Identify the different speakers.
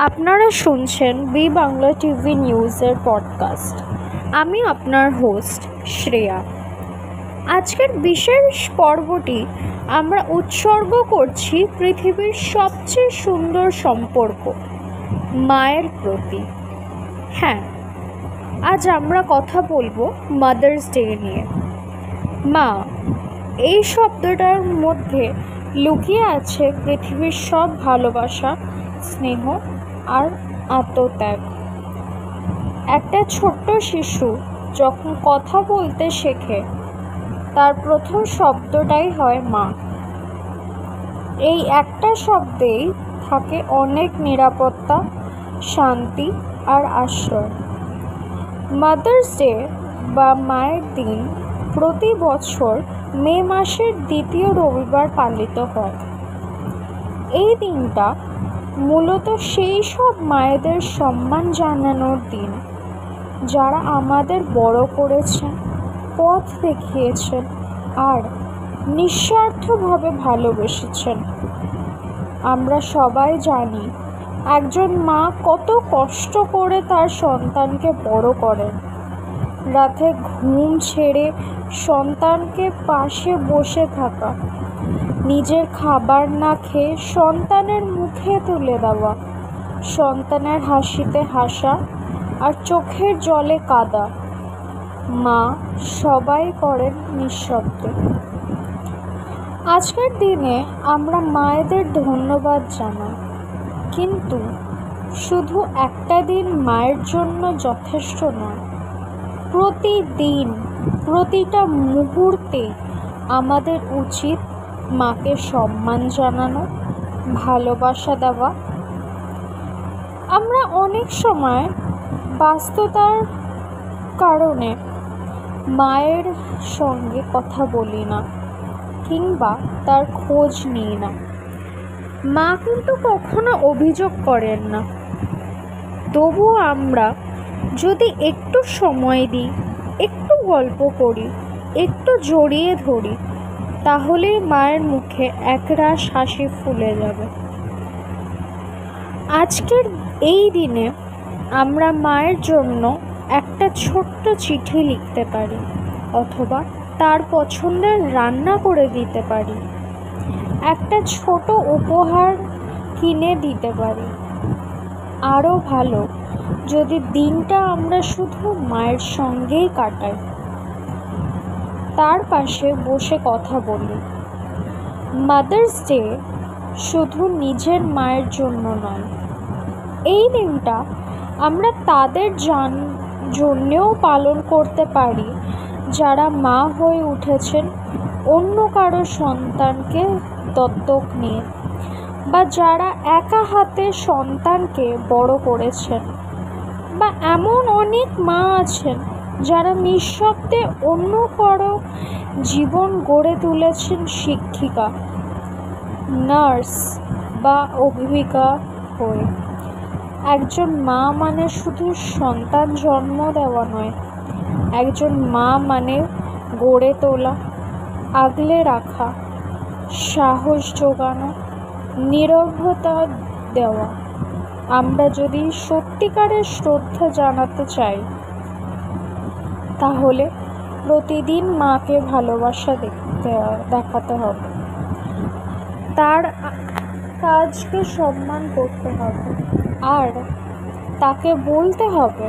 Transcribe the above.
Speaker 1: আপনারা শুনছেন B Bangla TV নিউজের পডকাস্ট। আমি আপনার হোস্ট শ্রেয়া। আজকের বিশেষ পর্বটি আমরা উৎসর্গ করছি পৃথিবীর সবচেয়ে সুন্দর সম্পর্ক, মায়ের প্রতি। হ্যাঁ, আজ আমরা কথা বলবো মাদার্স ডে নিয়ে। মা, এই শব্দটার মধ্যে লুকিয়ে আছে পৃথিবীর সব ভালোবাসা, স্নেহ আর আত্মত্যাগ। একটা ছোট্ট শিশু যখন কথা বলতে শেখে, তার প্রথম শব্দটাই হয় মা। এই একটা শব্দেই থাকে অনেক নিরাপত্তা, শান্তি আর আশ্রয়। মাদার্স ডে বা মায়ের দিন প্রতি বছর মে মাসের দ্বিতীয় রবিবার পালিত হয়। এই দিনটা মূলত সেই সব মায়েদের সম্মান জানানোর দিন, যারা আমাদের বড় করেছেন, পথ দেখিয়েছেন আর নিঃস্বার্থভাবে ভালোবেসেছেন। আমরা সবাই জানি একজন মা কত কষ্ট করে তার সন্তানকে বড় করেন। রাতে ঘুম ছেড়ে সন্তানকে পাশে বসে থাকা, নিজের খাবার না খেয়ে সন্তানের মুখে তুলে দেওয়া, সন্তানের হাসিতে হাসা আর চোখের জলে কাঁদা, মা সবাই করেন নিঃশব্দে। আজকের দিনে আমরা মায়েদের ধন্যবাদ জানাই, কিন্তু শুধু একটা দিন মায়ের জন্য যথেষ্ট নয়। প্রতিদিন, প্রতিটা মুহূর্তে আমাদের উচিত মাকে সম্মান জানানো, ভালোবাসা দেওয়া। আমরা অনেক সময় ব্যস্ততার কারণে মায়ের সঙ্গে কথা বলি না কিংবা তার খোঁজ নিই না। মা কিন্তু কখনো অভিযোগ করেন না। তবুও আমরা যদি একটু সময় দিই, একটু গল্প করি, একটু জড়িয়ে ধরি, তাহলেই মায়ের মুখে একরাশ হাসি ফুলে যাবে। আজকের এই দিনে আমরা মায়ের জন্য একটা ছোট্ট চিঠি লিখতে পারি, অথবা তার পছন্দের রান্না করে দিতে পারি, একটা ছোট উপহার কিনে দিতে পারি। আরও ভালো যদি দিনটা আমরা শুধু মায়ের সঙ্গেই কাটাই, তার পাশে বসে কথা বলি। মাদার্স ডে শুধু নিজের মায়ের জন্য নয়, এই দিনটা আমরা তাদের জন্যেও পালন করতে পারি যারা মা হয়ে উঠেছেন অন্য কারো সন্তানকে দত্তক নিয়ে, বা যারা একা হাতে সন্তানকে বড় করেছেন, বা এমন অনেক মা আছেন যারা নিঃশব্দে অন্য কারো জীবন গড়ে তুলেছেন শিক্ষিকা, নার্স বা অভিভাবিকা হয়ে। একজন মা মানে শুধু সন্তান জন্ম দেওয়া নয়, একজন মা মানে গড়ে তোলা, আগলে রাখা, সাহস জোগানো, নীরবতা দেওয়া। আমরা যদি সত্যিকারের শ্রদ্ধা জানাতে চাই, তাহলে প্রতিদিন মাকে ভালোবাসা দেখাতে হবে, তার কাজকে সম্মান করতে হবে আর তাকে বলতে হবে